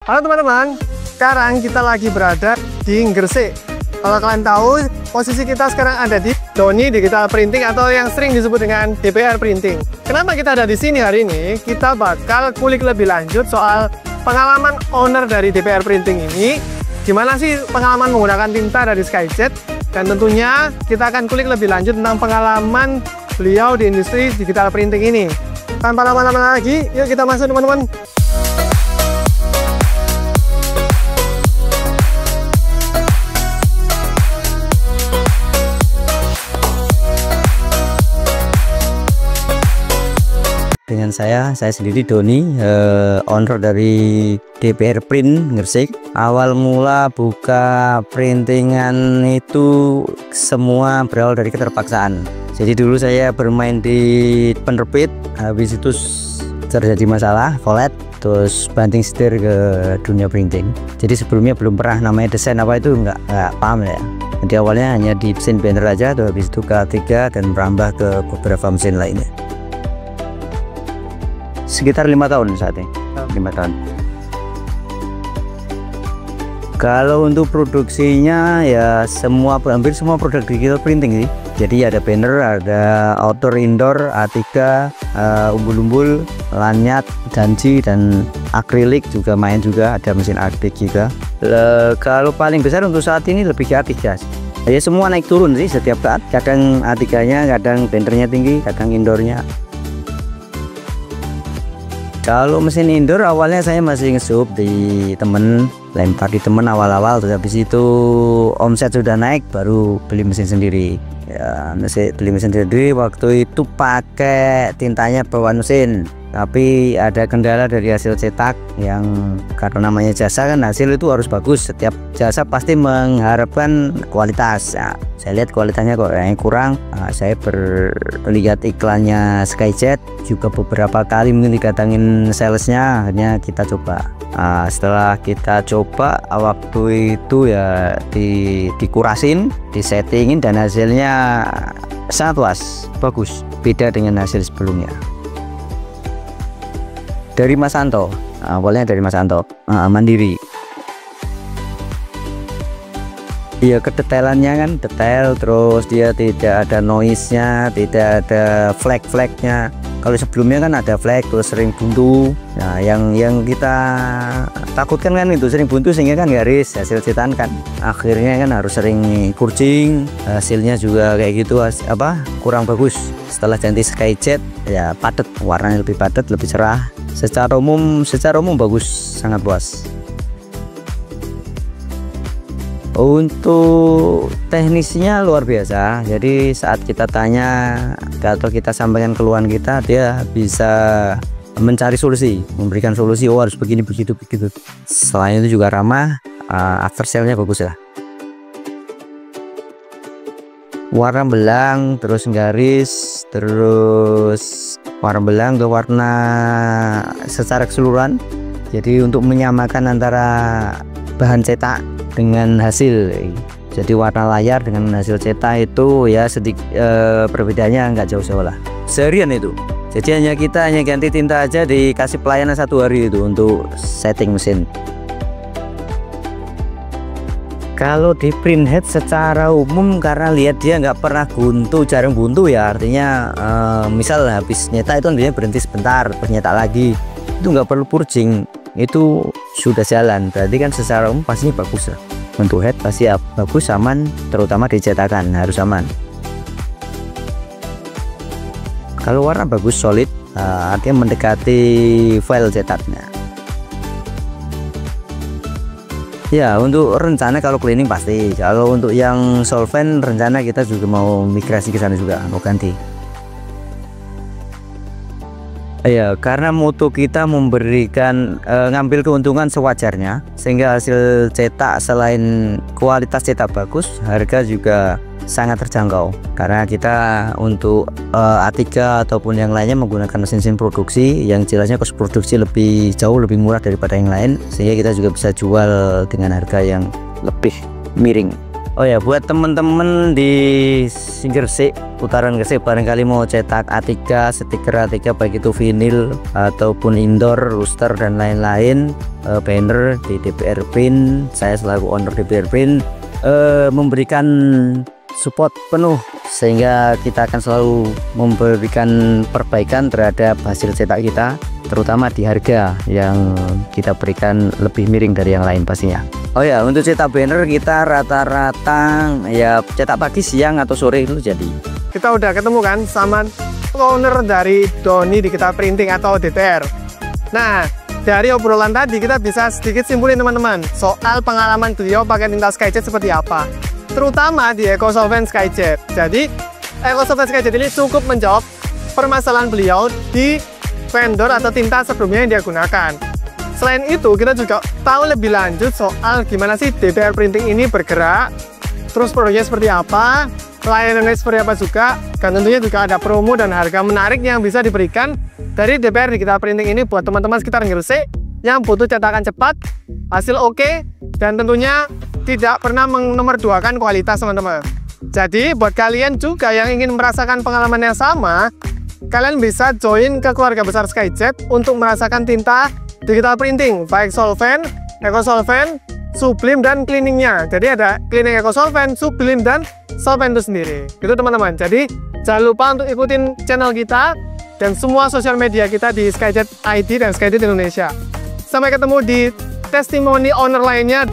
Halo teman-teman, sekarang kita lagi berada di Gresik. Kalau kalian tahu, posisi kita sekarang ada di Doni Digital Printing atau yang sering disebut dengan DPR Printing. Kenapa kita ada di sini hari ini? Kita bakal kulik lebih lanjut soal pengalaman owner dari DPR Printing ini. Gimana sih pengalaman menggunakan tinta dari SkyJet? Dan tentunya kita akan kulik lebih lanjut tentang pengalaman beliau di industri digital printing ini. Tanpa lama-lama lagi, yuk kita masuk teman-teman. Dengan saya sendiri Doni, owner dari DPR Print Gresik. Awal mula buka printingan itu semua berawal dari keterpaksaan. Jadi dulu saya bermain di penerbit, habis itu terjadi masalah volet, terus banting setir ke dunia printing. Jadi sebelumnya belum pernah namanya desain apa itu nggak paham ya. Jadi awalnya hanya di mesin banner aja, terus habis itu ke A3 dan merambah ke beberapa mesin lainnya. Sekitar 5 tahun saat ini. 5 tahun. Kalau untuk produksinya ya hampir semua produk digital printing sih. Jadi ada banner, ada outdoor, indoor, A3, umbul-umbul, lanyard, janji, dan akrilik juga main juga, ada mesin akrilik juga. Kalau paling besar untuk saat ini lebih ke A3. Ya semua naik turun sih setiap saat. Kadang A3-nya, kadang bannernya tinggi, kadang indoornya. Kalau mesin indoor awalnya saya masih nge-sub di temen, lempar di temen awal-awal, terus habis itu omset sudah naik baru beli mesin sendiri. Ya, beli mesin sendiri waktu itu pakai tintanya bawaan mesin. Tapi ada kendala dari hasil cetak yang karena namanya jasa kan hasil itu harus bagus. Setiap jasa pasti mengharapkan kualitas. Nah, saya lihat kualitasnya kok yang kurang. Nah, saya berlihat iklannya SkyJet juga beberapa kali mungkin didatangin salesnya, akhirnya kita coba. Nah, setelah kita coba waktu itu ya dikurasin, disettingin, dan hasilnya sangat luas, bagus, beda dengan hasil sebelumnya. Dari Mas Anto, awalnya dari Mas Anto, mandiri. Iya, kedetailannya kan detail, terus dia tidak ada noise-nya, tidak ada flag-flagnya. Kalau sebelumnya kan ada flag, terus sering buntu. Nah, yang kita takutkan kan itu sering buntu sehingga kan garis hasil cetakan kan. Akhirnya kan harus sering kurcing, hasilnya juga kayak gitu kurang bagus. Setelah ganti SkyJet ya padat, warnanya lebih padat, lebih cerah. Secara umum bagus, sangat puas. Untuk teknisnya luar biasa. Jadi saat kita tanya atau kita sampaikan keluhan kita, dia bisa mencari solusi, memberikan solusi. Oh, harus begini, begitu. Selain itu juga ramah, after sale-nya bagus lah. Warna belang, terus garis, terus warna belang ke warna secara keseluruhan. Jadi untuk menyamakan antara bahan cetak dengan hasil. Jadi warna layar dengan hasil cetak itu ya sedikit perbedaannya nggak jauh-jauh lah. Seharian itu. Jadi kita hanya ganti tinta aja, dikasih pelayanan 1 hari itu untuk setting mesin. Kalau di printhead secara umum karena lihat dia nggak pernah buntu, jarang buntu ya, artinya misal habis nyetak itu dia berhenti sebentar, terus nyetak lagi, itu nggak perlu purging, itu sudah jalan. Berarti kan secara umum pastinya bagus lah. Untuk head pasti bagus, aman, terutama dicetakan harus aman. Kalau warna bagus, solid, artinya mendekati file cetaknya. Ya, untuk rencana kalau cleaning pasti. Kalau untuk yang solvent rencana kita juga mau migrasi ke sana juga, mau ganti. Ya, karena mutu kita memberikan ngambil keuntungan sewajarnya, sehingga hasil cetak selain kualitas cetak bagus, harga juga sangat terjangkau. Karena kita untuk A3 ataupun yang lainnya menggunakan mesin produksi yang jelasnya kos produksi jauh lebih murah daripada yang lain, sehingga kita juga bisa jual dengan harga yang lebih miring. Oh ya, buat temen-temen di Gresik, putaran Gresik, barangkali mau cetak A3, stiker A3 baik itu vinil ataupun indoor, rooster dan lain-lain, banner di DPR Print, saya selaku owner DPR Print memberikan support penuh, sehingga kita akan selalu memberikan perbaikan terhadap hasil cetak kita, terutama di harga yang kita berikan lebih miring dari yang lain pastinya. Oh ya, untuk cetak banner kita rata-rata ya cetak pagi, siang atau sore itu jadi. Kita udah ketemu kan sama owner dari Doni Digital Printing atau DTR. Nah, dari obrolan tadi kita bisa sedikit simpulin teman-teman soal pengalaman beliau pakai tinta SkyJet seperti apa, terutama di EcoSolvent SkyJet. Jadi EcoSolvent SkyJet ini cukup menjawab permasalahan beliau di vendor atau tinta sebelumnya yang dia gunakan. Selain itu, kita juga tahu lebih lanjut soal gimana sih DPR Printing ini bergerak, terus produknya seperti apa, layanannya seperti apa juga, dan tentunya juga ada promo dan harga menarik yang bisa diberikan dari DPR Digital Printing ini buat teman-teman sekitar Gresik yang butuh cetakan cepat, hasil oke, dan tentunya tidak pernah menomorduakan kualitas teman-teman. Jadi, buat kalian juga yang ingin merasakan pengalaman yang sama, kalian bisa join ke keluarga besar SkyJet untuk merasakan tinta digital printing, baik solvent, EcoSolvent, Sublime, dan cleaningnya. Jadi ada cleaning EcoSolvent, Sublime, dan solvent itu sendiri. Gitu teman-teman. Jadi jangan lupa untuk ikutin channel kita dan semua sosial media kita di SkyJet ID dan SkyJet Indonesia. Sampai ketemu di testimoni owner lainnya.